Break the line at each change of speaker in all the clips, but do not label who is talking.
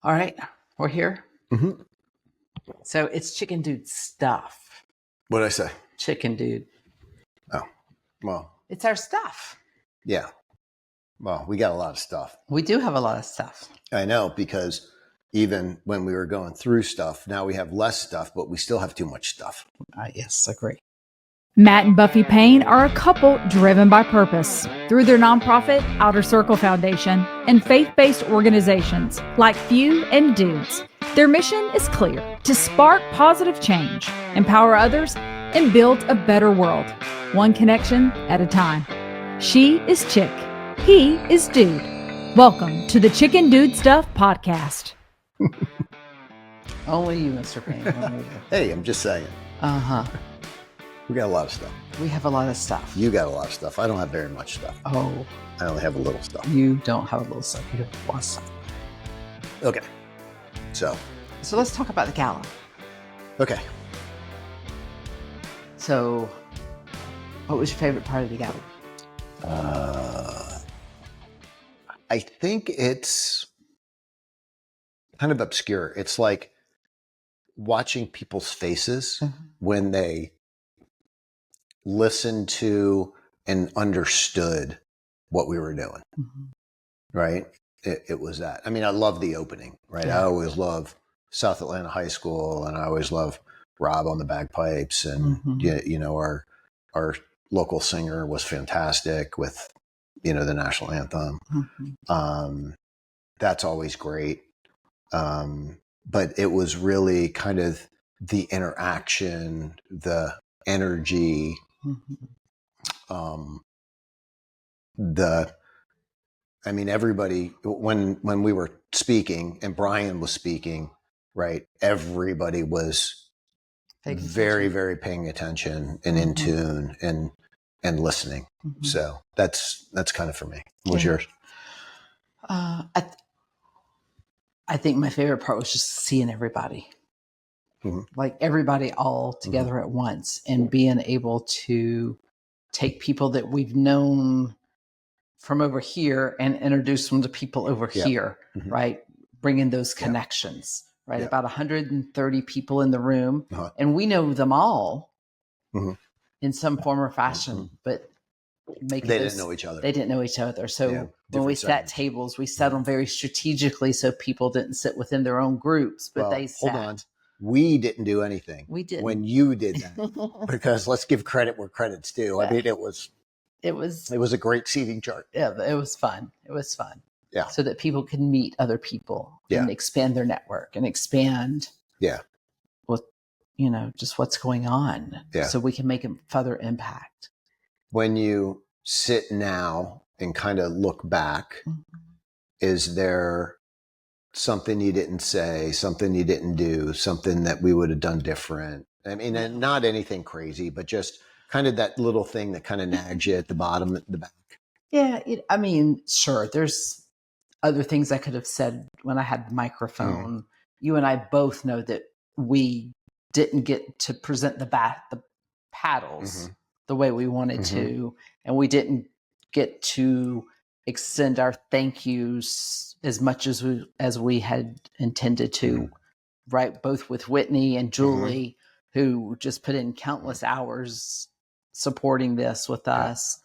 All right, we're here.
Mm-hmm.
So it's Chicken Dude stuff.
What'd I say?
Chicken Dude.
Oh, well,
It's our stuff.
yeah. Well, we got a lot of stuff.
We do have a lot of stuff.
I know, because even when we were going through stuff, now we have less stuff, but we still have too much stuff.
Yes, agree.
Matt and Buffy Payne are a couple driven by purpose. Through their nonprofit, Outer Circle Foundation, and faith-based organizations like Few and Dudes, their mission is clear: to spark positive change, empower others, and build a better world, one connection at a time. She is Chick. He is Dude. Welcome to the Chicken Dude Stuff podcast.
Only you, Mr. Payne. Only you.
Hey, I'm just saying.
Uh-huh.
We got a lot of stuff.
We have a lot of stuff.
You got a lot of stuff. I don't have very much stuff.
Oh,
I only have a little stuff.
you don't have a little stuff. You have a lot of stuff.
Okay. So
let's talk about the gala.
okay.
So, what was your favorite part of the gala?
I think it's kind of obscure. It's like watching people's faces when they listened to and understood what we were doing. Right? It was that. I mean, I love the opening, right?
Yeah.
I always love South Atlanta High School, and I always love Rob on the bagpipes, and you know, our local singer was fantastic with, you know, the national anthem. That's always great. But it was really kind of the interaction, the energy, I mean, everybody, when we were speaking and Brian was speaking, right, everybody was very, very paying attention and in tune and listening. So that's kind of for me. What was yours?
I think my favorite part was just seeing everybody. Like everybody all together at once, and being able to take people that we've known from over here and introduce them to people over here, right? Bringing those connections, right? About 130 people in the room, and we know them all in some form or fashion, but
Didn't know each other.
They didn't know each other. So when we set tables, we set them very strategically so people didn't sit within their own groups, but they sat.
Hold on. We didn't do anything.
We didn't.
When you did that. Because let's give credit where credit's due. I mean, it was a great seating chart.
Yeah, it was fun. It was fun.
Yeah.
So that people can meet other people and expand their network and expand with, you know, just what's going on.
Yeah.
So we can make a further impact.
When you sit now and kind of look back, is there something you didn't say, something you didn't do, something that we would have done different? I mean, and not anything crazy, but just kind of that little thing that kind of nags you at the bottom, at the back. Yeah.
I mean, sure. There's other things I could have said when I had the microphone. You and I both know that we didn't get to present the paddles the way we wanted to, and we didn't get to extend our thank yous as much as we had intended to, right? Both with Whitney and Julie, who just put in countless hours supporting this with us,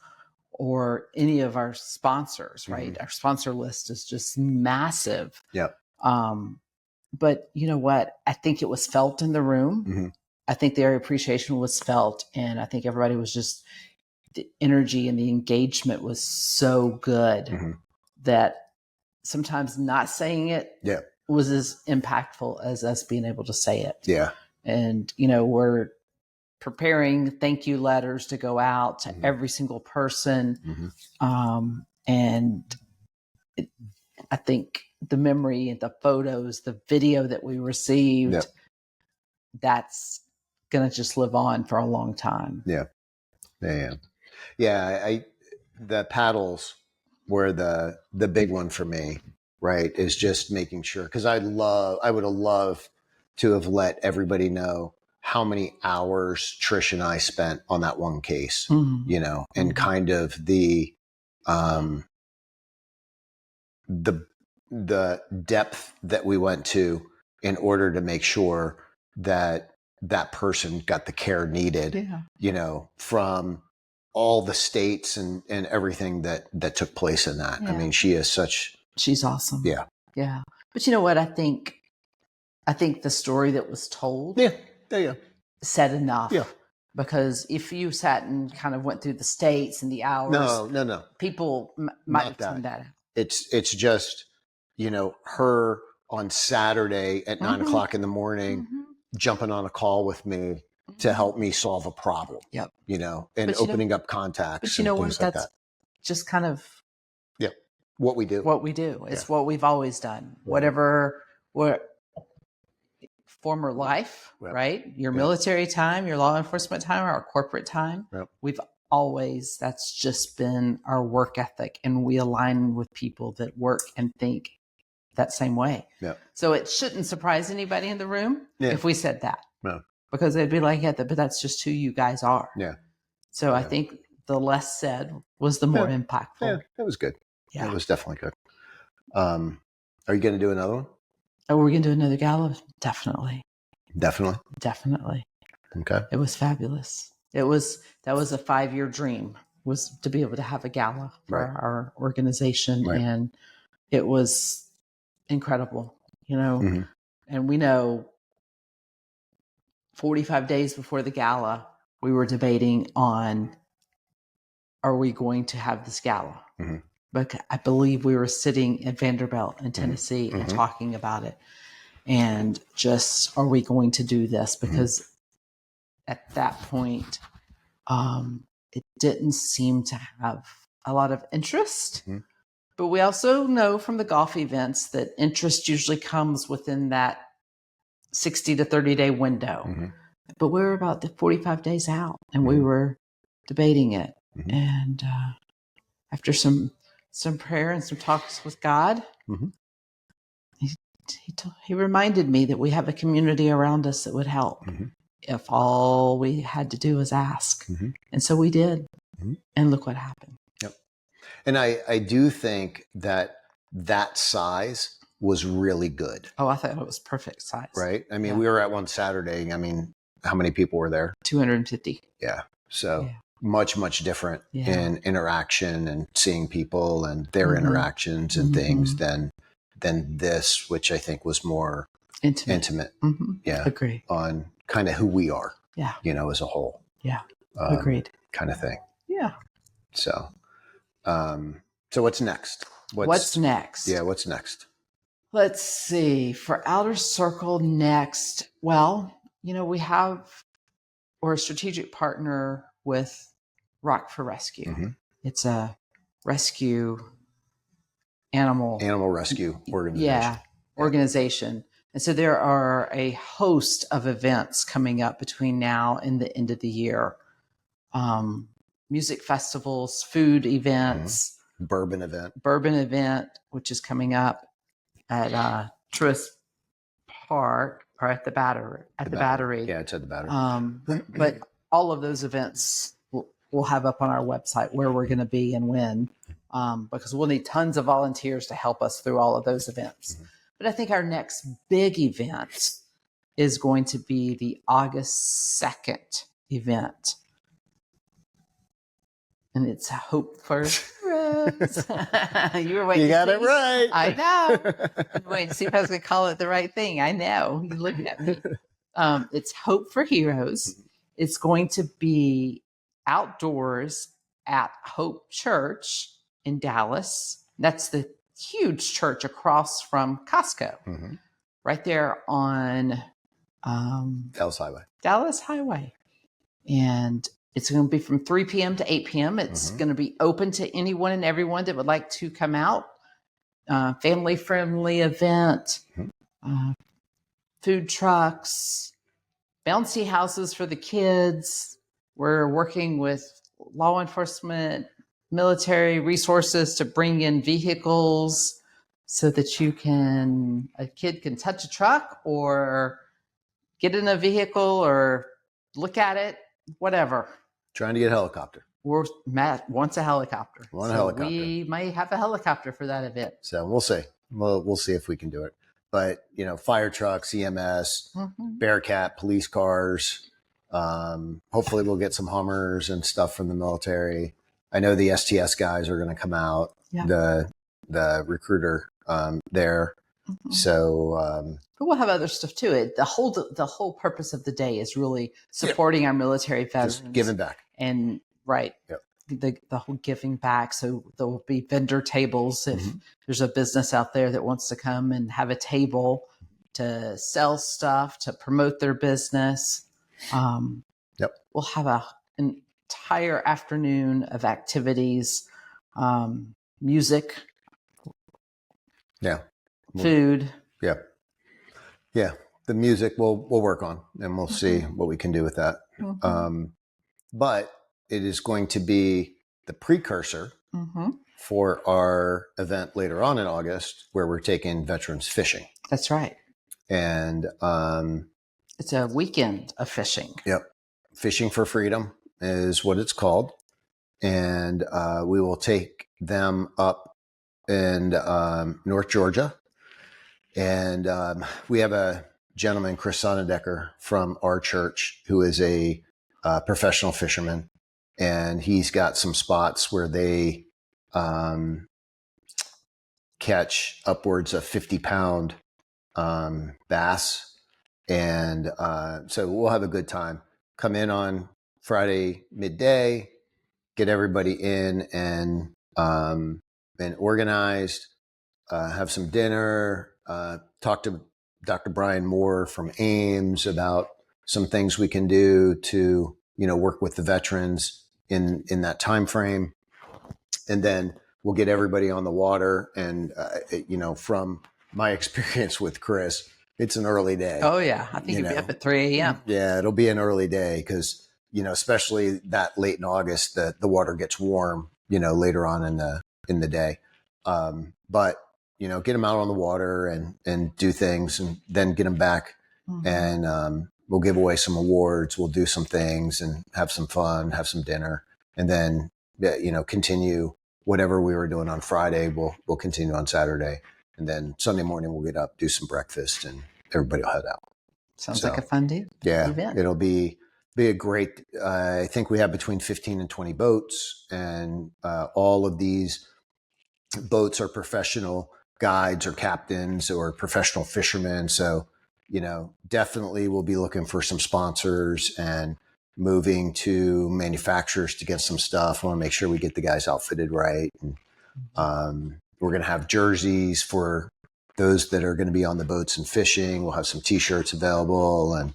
or any of our sponsors, right? Our sponsor list is just massive.
Yep.
But you know what? I think it was felt in the room. I think their appreciation was felt, and I think everybody was just, the energy and the engagement was so good that sometimes not saying it was as impactful as us being able to say it.
Yeah.
And, you know, we're preparing thank you letters to go out to every single person. And I think the memory and the photos, the video that we received, that's going to just live on for a long time.
Yeah. The paddles were the big one for me, right? Is just making sure, because I would have loved to have let everybody know how many hours Trish and I spent on that one case, you know, and kind of the the depth that we went to in order to make sure that that person got the care needed, from all the states and everything that took place in that. I mean,
she's awesome.
Yeah.
Yeah. But you know what? I think the story that was told said enough.
Yeah.
Because if you sat and kind of went through the states and the hours,
no,
people might have tuned that out.
It's just, her on Saturday at 9 o'clock in the morning, jumping on a call with me to help me solve a problem.
Yep.
And opening up contacts.
But you know what? That's just kind of
what we do.
It's what we've always done. Whatever former life, right? Your military time, your law enforcement time, our corporate time. We've always, that's just been our work ethic, and we align with people that work and think that same way. So it shouldn't surprise anybody in the room if we said that, because they'd be like, but that's just who you guys are. So I think the less said was the more impactful.
Yeah, that was good. That was definitely good. Are you going to do another one?
Oh, we're going to do another gala? Definitely.
Okay.
It was fabulous. That was a 5-year dream, was to be able to have a gala for our organization. And it was incredible, and we know 45 days before the gala, we were debating on, are we going to have this gala? But I believe we were sitting at Vanderbilt in Tennessee and talking about it. And just, are we going to do this? Because at that point, it didn't seem to have a lot of interest. But we also know from the golf events that interest usually comes within that 60 to 30-day window. But we were about 45 days out, and we were debating it. And after some prayer and some talks with God, he reminded me that we have a community around us that would help if all we had to do was ask. And so we did. And look what happened.
And I do think that size was really good.
Oh, I thought it was perfect size.
Right? I mean, we were at one Saturday. I mean, how many people were there? 250. Yeah. So much, much different in interaction and seeing people and their interactions and things than this, which I think was more intimate. Yeah.
Agree.
On kind of who we are.
Yeah.
As a whole.
Yeah. Agreed.
Kind of thing.
Yeah.
So, so what's next?
What's next?
Yeah. What's next?
Let's see. For Outer Circle next, well, we're a strategic partner with Rock for Rescue. It's a rescue animal
rescue organization.
Organization. And so there are a host of events coming up between now and the end of the year. Music festivals, food events,
bourbon
event, which is coming up at Truist Park, or at the Battery.
Yeah, it's at the Battery.
But all of those events we'll have up on our website where we're going to be and when, because we'll need tons of volunteers to help us through all of those events. But I think our next big event is going to be the August 2nd event. And it's Hope for Heroes. You were waiting.
You got it right.
I know. Wait to see if I was going to call it the right thing. I know. You looked at me. It's Hope for Heroes. It's going to be outdoors at Hope Church in Dallas. That's the huge church across from Costco, right there on Dallas Highway. And it's going to be from 3 p.m. to 8 p.m. It's going to be open to anyone and everyone that would like to come out. Family-friendly event, food trucks, bouncy houses for the kids. We're working with law enforcement, military resources to bring in vehicles so that a kid can touch a truck or get in a vehicle or look at it, whatever.
Trying to get a helicopter.
Matt wants a helicopter.
Want a helicopter.
We may have a helicopter for that event.
So we'll see. we'll see if we can do it. But, fire trucks, EMS, Bearcat, police cars. Hopefully we'll get some Hummers and stuff from the military. I know the STS guys are going to come out, the recruiter there. So,
but we'll have other stuff too. The whole purpose of the day is really supporting our military veterans,
just giving back,
and the whole giving back. So there will be vendor tables if there's a business out there that wants to come and have a table to sell stuff, to promote their business. We'll have an entire afternoon of activities, music, food.
The music we'll work on, and we'll see what we can do with that. But it is going to be the precursor for our event later on in August, where we're taking veterans fishing.
That's right.
And
it's a weekend of fishing.
Fishing for Freedom is what it's called. And we will take them up in North Georgia. And we have a gentleman, Chris Sonnendecker, from our church, who is a professional fisherman. And he's got some spots where they catch upwards of 50-pound bass. And so we'll have a good time. Come in on Friday midday, get everybody in and organized, have some dinner, talk to Dr. Brian Moore from Ames about some things we can do to, work with the veterans in that time frame. And then we'll get everybody on the water. And, from my experience with Chris, it's an early day.
Oh, yeah. I think you'll be up at 3 a.m.
Yeah, it'll be an early day because, especially that late in August, the water gets warm, later on in the day. But, get them out on the water and do things and then get them back. And we'll give away some awards. We'll do some things and have some fun, have some dinner. And then, continue whatever we were doing on Friday. We'll continue on Saturday. And then Sunday morning, we'll get up, do some breakfast, and everybody will head out.
Sounds like a fun day.
Yeah,
event.
It'll be a great, I think we have between 15 and 20 boats, and all of these boats are professional guides or captains or professional fishermen. So, definitely we'll be looking for some sponsors and moving to manufacturers to get some stuff. I want to make sure we get the guys outfitted right. And, we're going to have jerseys for those that are going to be on the boats and fishing. We'll have some T-shirts available and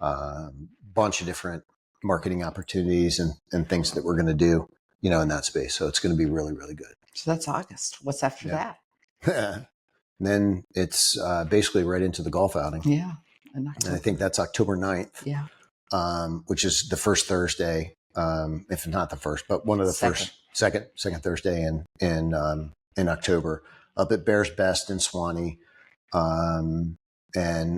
a bunch of different marketing opportunities and things that we're going to do, in that space. So it's going to be really, really good.
So that's August. What's after that?
And then it's basically right into the golf outing.
Yeah.
And I think that's October 9th.
Yeah.
Which is the first Thursday, if not the first, but one of the second Thursday in October, up at Bear's Best in Swanee. And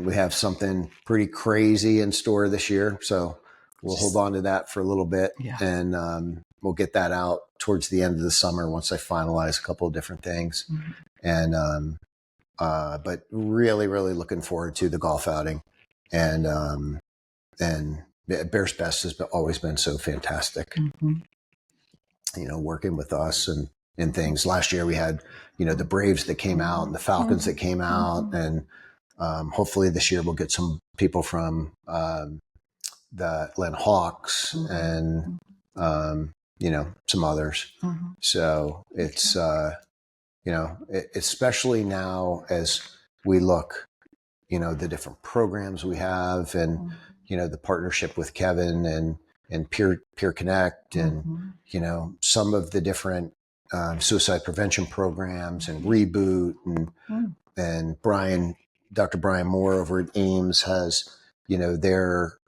we have something pretty crazy in store this year. So we'll hold on to that for a little bit.
Yeah.
And we'll get that out towards the end of the summer once I finalize a couple of different things. And but really, really looking forward to the golf outing. And Bear's Best has always been so fantastic, working with us and things. Last year we had, the Braves that came out and the Falcons that came out. And hopefully this year we'll get some people from the Atlanta Hawks and, some others. So it's, especially now as we look, the different programs we have and, the partnership with Kevin and Peer Connect and, some of the different suicide prevention programs and Reboot and Dr. Brian Moore over at Ames has, their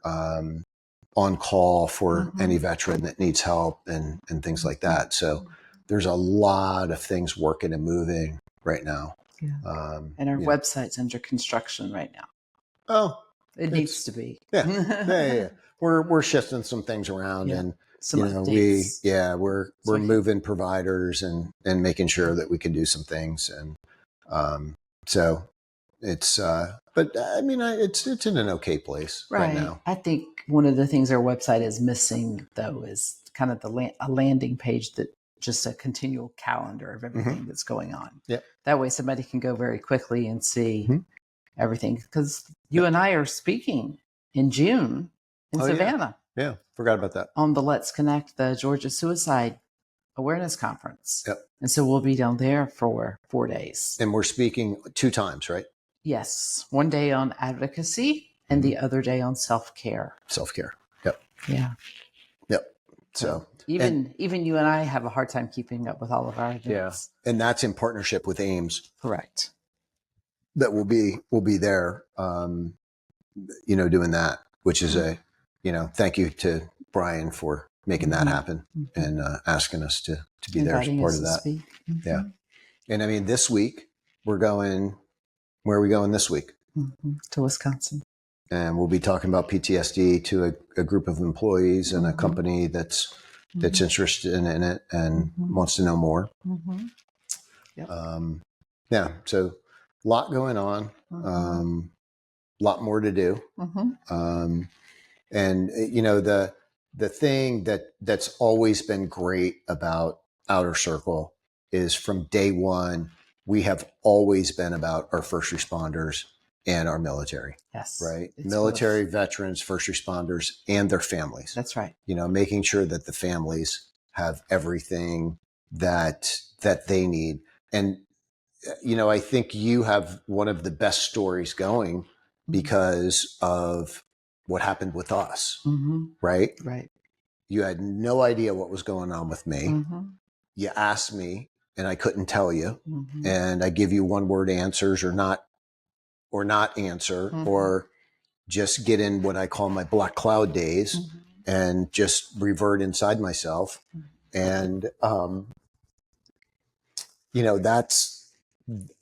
on call for any veteran that needs help and things like that. So there's a lot of things working and moving right now.
Yeah. And our website's under construction right now.
Oh,
it needs to be.
Yeah. We're shifting some things around and
some updates.
we're moving providers and making sure that we can do some things. And So it's, but I mean, it's in an okay place right now.
I think one of the things our website is missing, though, is kind of a landing page that just a continual calendar of everything that's going on.
Yeah.
That way somebody can go very quickly and see everything. Because you and I are speaking in June in Savannah.
Yeah. Forgot about that.
On the Let's Connect, the Georgia Suicide Awareness Conference.
Yep.
And so we'll be down there for 4 days.
And we're speaking 2 times, right?
Yes. One day on advocacy and the other day on self-care.
Self-care. Yep.
Yeah.
Yep. So
even you and I have a hard time keeping up with all of our events.
Yeah. And that's in partnership with Ames.
Correct.
That will be there, doing that, which is thank you to Brian for making that happen and asking us to be there as part of that. Yeah. And I mean, this week where are we going this week?
To Wisconsin.
And we'll be talking about PTSD to a group of employees and a company that's interested in it and wants to know more.
Yep.
So a lot going on, lot more to do. And the thing that's always been great about Outer Circle is from day one, we have always been about our first responders and our military.
Yes.
Right. Military, veterans, first responders, and their families.
That's right.
Making sure that the families have everything that they need. And, I think you have one of the best stories going because of what happened with us. Right.
Right.
You had no idea what was going on with me. You asked me and I couldn't tell you. And I give you one word answers or not answer, or just get in what I call my black cloud days and just revert inside myself. And,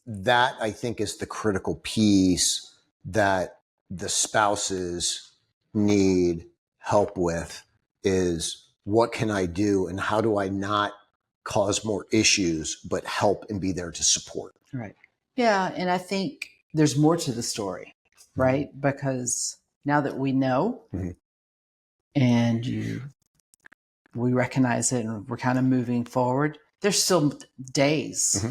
that I think is the critical piece that the spouses need help with, is what can I do and how do I not cause more issues, but help and be there to support.
Right. Yeah. And I think there's more to the story, right? Because now that we know and we recognize it and we're kind of moving forward, there's still days,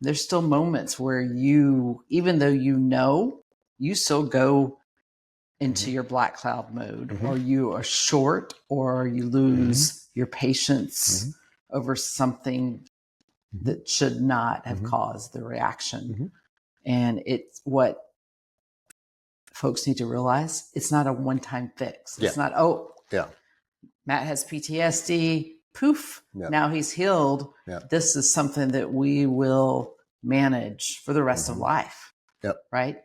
there's still moments where even though you still go into your black cloud mode, or you are short, or you lose your patience over something that should not have caused the reaction. And it's what folks need to realize. It's not a one-time fix. It's not, Matt has PTSD, poof, now he's healed. This is something that we will manage for the rest of life. Right?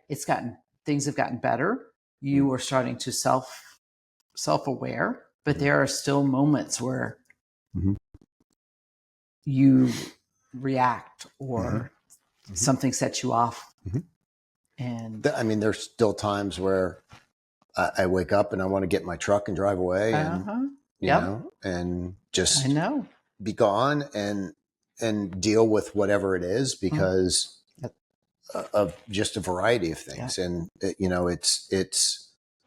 Things have gotten better. You are starting to self-aware, but there are still moments where you react or something sets you off. And
I mean, there's still times where I wake up and I want to get in my truck and drive away and, and just be gone and deal with whatever it is because of just a variety of things. And,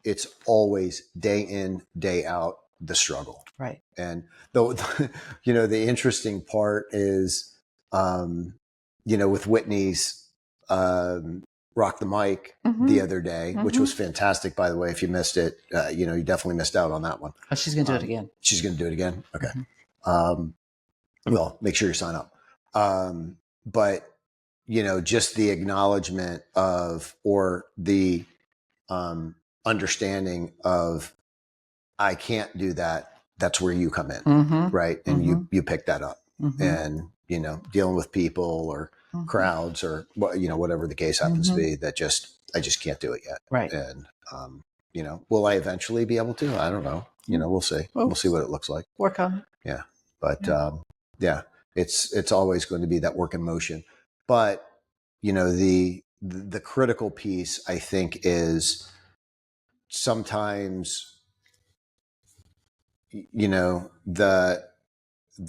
it's always day in, day out, the struggle.
Right.
And the interesting part is, with Whitney's, Rock the Mic the other day, which was fantastic, by the way. If you missed it, you definitely missed out on that one.
Oh, she's going to do it again.
She's going to do it again. Okay. Well, make sure you sign up. But, just the acknowledgement of, or the understanding of, I can't do that. That's where you come in. Right. And you pick that up and, dealing with people or crowds or whatever the case happens to be, I just can't do it yet.
Right.
And, will I eventually be able to? I don't know. We'll see. We'll see what it looks like.
Work on it.
Yeah. But, it's always going to be that work in motion. But, the critical piece, I think, is sometimes, the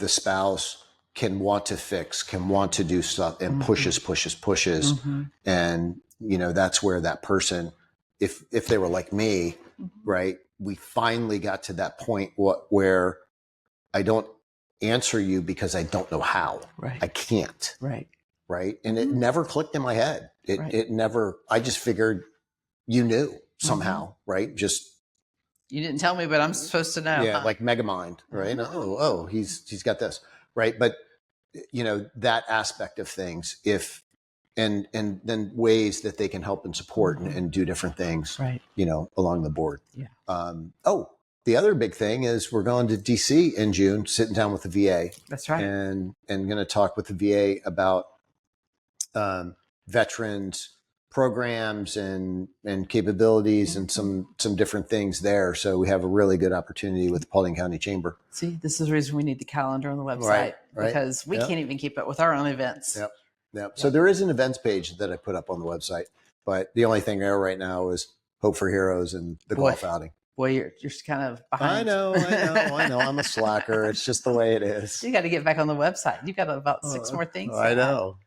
spouse can want to fix, can want to do stuff, and pushes. And, that's where that person, if they were like me, right, we finally got to that point where I don't answer you because I don't know how.
Right.
I can't.
Right.
Right. And it never clicked in my head. It never, I just figured you knew somehow, right? Just,
you didn't tell me, but I'm supposed to know.
Yeah. Like Megamind, right? Oh, he's got this. Right. But that aspect of things, and then ways that they can help and support and do different things,
right,
along the board.
Yeah.
The other big thing is we're going to DC in June, sitting down with the VA.
That's right.
And going to talk with the VA about veterans programs and capabilities and some different things there. So we have a really good opportunity with the Paulding County Chamber.
See, this is the reason we need the calendar on the website,
right.
because we can't even keep up with our own events.
Yep. So there is an events page that I put up on the website, but the only thing there right now is Hope for Heroes and the golf outing.
Boy, you're kind of behind.
I know. I'm a slacker. It's just the way it is.
You got to get back on the website. You got about 6 more things.
I know.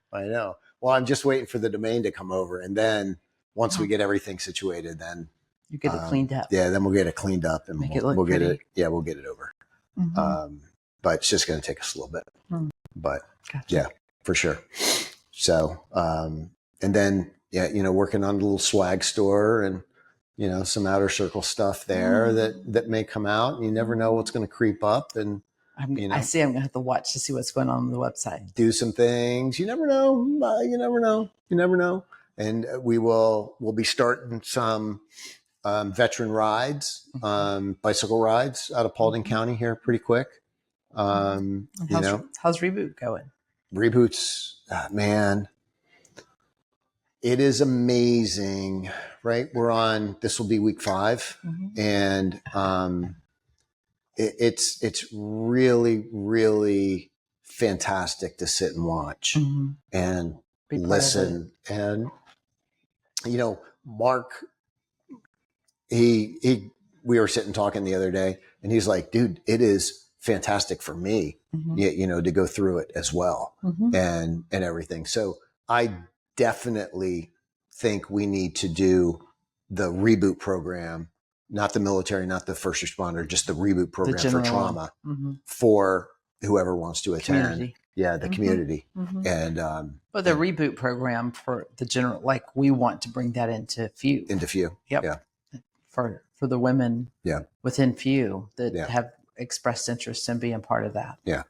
Well, I'm just waiting for the domain to come over, and then once we get everything situated, then
you get it cleaned up.
Yeah, then we'll get it cleaned up, and we'll get it. Yeah, we'll get it over. But it's just going to take us a little bit. But
gotcha.
Yeah, for sure. So, and then working on a little swag store and some outer circle stuff there that may come out. And you never know what's going to creep up, and
I see. I'm going to have to watch to see what's going on the website.
Do some things. You never know. You never know. And we'll be starting some veteran rides, bicycle rides out of Paulding County here pretty quick.
How's Reboot going?
Reboot's, man, it is amazing, right? This will be week 5, and it's really, really fantastic to sit and watch and listen. And Mark, we were sitting talking the other day, and he's like, dude, it is fantastic for me, to go through it as well, and everything. So I definitely think we need to do the Reboot program, not the military, not the first responder, just the Reboot program for trauma for whoever wants to attend.
Community.
Yeah, the community. And
the Reboot program for the general, like we want to bring that into FEW. Yep.
Yeah.
For the women within FEW that have expressed interest in being part of that.
Yeah.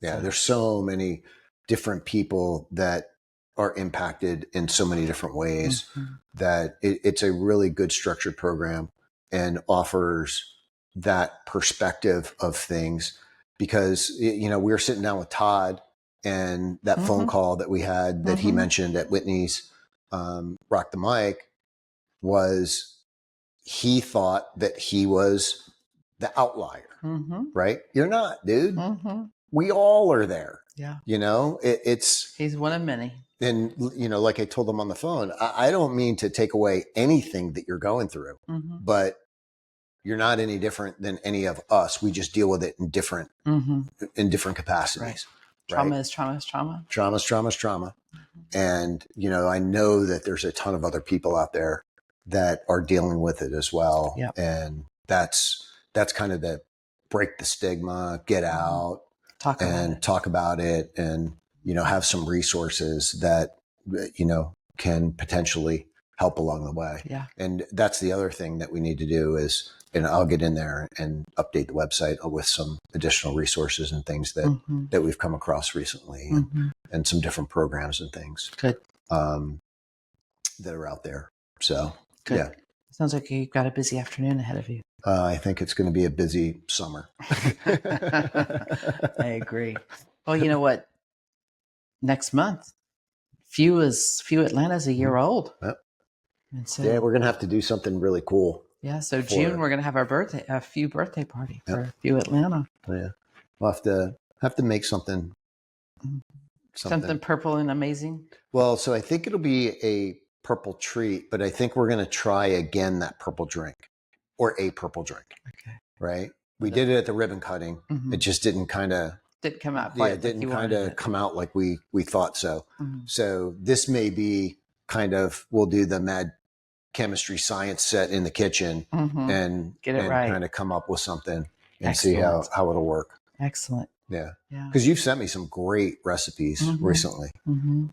There's so many different people that are impacted in so many different ways that it's a really good structured program and offers that perspective of things, because we were sitting down with Todd, and that phone call that we had that he mentioned at Whitney's Rock the Mic was, he thought that he was the outlier, right? You're not, dude. We all are there.
Yeah.
He's
one of many.
And, like I told him on the phone, I don't mean to take away anything that you're going through, but you're not any different than any of us. We just deal with it in different capacities.
Right. Trauma is trauma is trauma.
Trauma is trauma is trauma. And, I know that there's a ton of other people out there that are dealing with it as well.
Yep.
And that's kind of the break the stigma, get out, talk about it, and, have some resources that, can potentially help along the way.
Yeah.
And that's the other thing that we need to do is, I'll get in there and update the website with some additional resources and things that we've come across recently, and some different programs and things that are out there. So,
good.
Yeah.
Sounds like you've got a busy afternoon ahead of you.
I think it's going to be a busy summer.
I agree. Well, you know what? Next month, FEW Atlanta's a year old.
Yep.
And so,
we're going to have to do something really cool.
Yeah. So June, we're going to have a FEW birthday party for FEW Atlanta.
Yeah. We'll have to make something
purple and amazing.
Well, so I think it'll be a purple treat, but I think we're going to try again that purple drink, or a purple drink.
Okay.
Right. We did it at the ribbon cutting. It just didn't kind of
didn't come out
Yeah,
quite
it
like
didn't
you
kind
wanted
of
it.
come out like we thought so.
Mhm.
So this may be kind of, we'll do the mad chemistry science set in the kitchen
Mhm.
and
Get it right.
kind of come up with something and
Excellent.
see how it'll work.
Excellent.
Yeah.
Yeah.
Because you've sent me some great recipes recently,
Mm-hmm.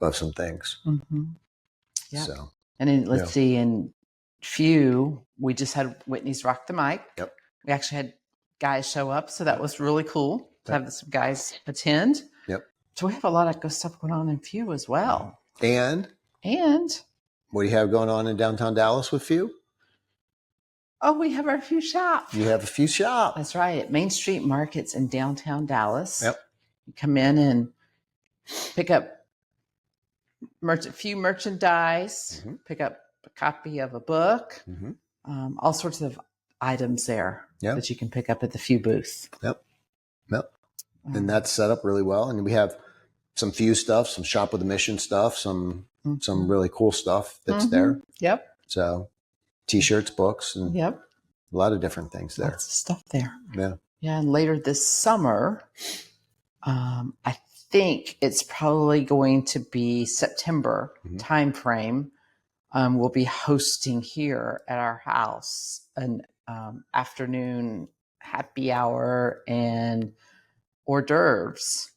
of some things.
Mm-hmm. Yeah.
So,
And then let's see, in Few, we just had Whitney's Rock the Mic.
Yep.
We actually had guys show up, so that was really cool to have some guys attend.
Yep.
So we have a lot of good stuff going on in Few as well.
And what do you have going on in downtown Dallas with Few?
Oh, we have our Few shop.
You have a Few shop.
That's right. At Main Street Markets in downtown Dallas.
Yep.
You come in and pick up Few merchandise, pick up a copy of a book, all sorts of items there that you can pick up at the Few booth.
Yep. And that's set up really well. And we have some Few stuff, some Shop with a Mission stuff, some really cool stuff that's there.
Yep.
So T-shirts, books, and
Yep.
a lot of different things there.
Lots of stuff there.
Yeah.
Yeah. And later this summer, I think it's probably going to be September timeframe. We'll be hosting here at our house an afternoon happy hour and hors d'oeuvres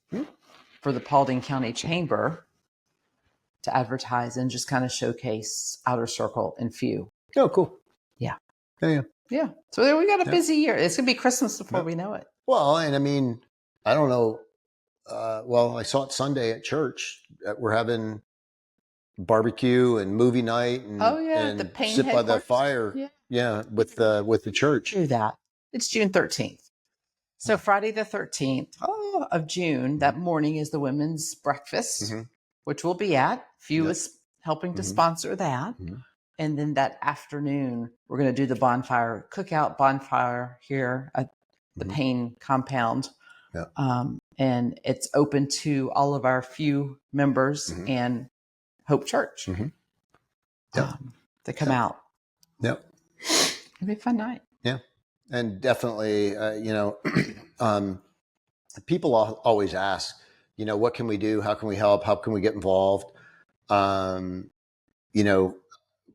for the Paulding County Chamber to advertise and just kind of showcase Outer Circle and Few.
Oh, cool.
Yeah.
Yeah.
So we got a busy year. It's going to be Christmas before we know it.
Well, and I mean, I don't know. I saw it Sunday at church. We're having barbecue and movie night and,
the Payne
sit by the fire.
Yeah.
With the church.
Do that. It's June 13th. So Friday the 13th of June, that morning is the women's breakfast, which we'll be at. Few is helping to sponsor that. And then that afternoon, we're going to do the bonfire here at the Payne compound. And it's open to all of our Few members and Hope Church to come out.
Yep.
It'll be a fun night.
Yeah. And definitely, people always ask, what can we do? How can we help? How can we get involved?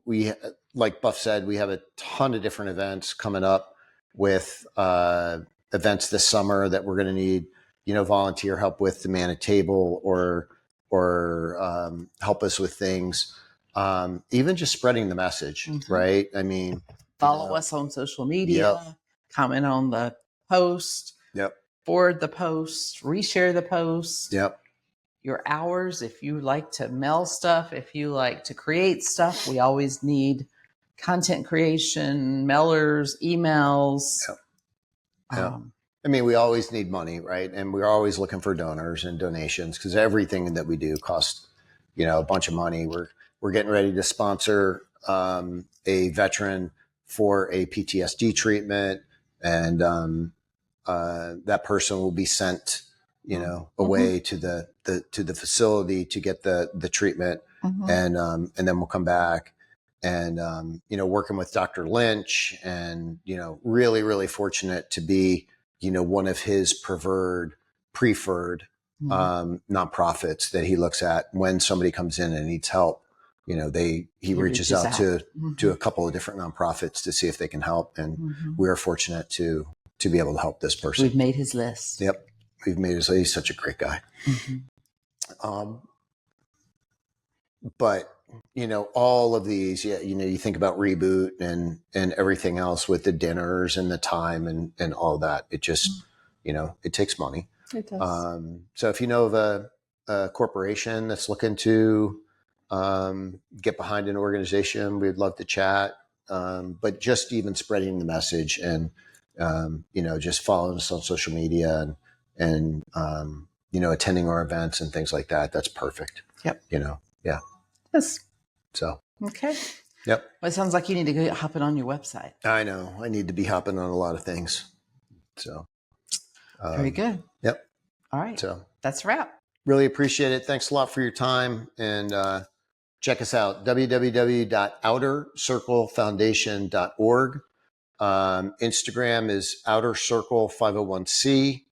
We, like Buff said, we have a ton of different events coming up with events this summer that we're going to need, volunteer help with to man a table or help us with things. Even just spreading the message, right? I mean,
follow us on social media, comment on the post, forward the post, reshare the post. Your hours, if you like to mail stuff, if you like to create stuff, we always need content creation, mailers, emails.
I mean, we always need money, right? And we're always looking for donors and donations because everything that we do costs, a bunch of money. We're getting ready to sponsor a veteran for a PTSD treatment, and that person will be sent, away to the facility to get the treatment, and then we'll come back and working with Dr. Lynch, and really, really fortunate to be one of his preferred nonprofits that he looks at when somebody comes in and needs help. He reaches out to a couple of different nonprofits to see if they can help, and we're fortunate to be able to help this person.
We've made his list.
Yep, we've made his list. He's such a great guy. But all of these, you think about Reboot and everything else with the dinners and the time and all that. It just, it takes money.
It does.
So if you know of a corporation that's looking to get behind an organization, we'd love to chat. But just even spreading the message and, just following us on social media and attending our events and things like that. That's perfect.
Yep.
Yeah.
Yes.
So.
Okay.
Yep.
Well, it sounds like you need to go hopping on your website.
I know. I need to be hopping on a lot of things. So.
Very good.
Yep.
All right.
So
that's a wrap.
Really appreciate it. Thanks a lot for your time. And check us out, www.outercirclefoundation.org. Instagram is Outer Circle 501c.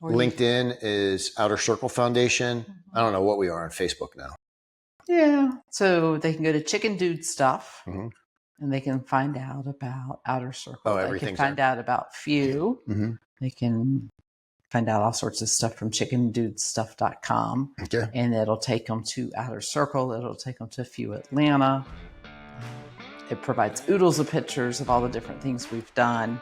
LinkedIn is Outer Circle Foundation. I don't know what we are on Facebook now.
Yeah. So they can go to Chicken Dude Stuff
Mm-hmm.
and they can find out about Outer Circle.
Oh,
they can
everything's
find out about Few.
Mm-hmm.
They can find out all sorts of stuff from chickendudesstuff.com.
Okay.
And it'll take them to Outer Circle. It'll take them to Few Atlanta. It provides oodles of pictures of all the different things we've done.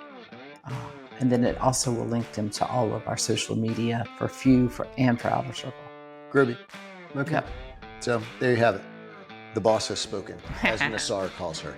And then it also will link them to all of our social media for Few and for Outer Circle.
Groovy. Okay.
Yep.
So there you have it. The boss has spoken, as Nassar calls her.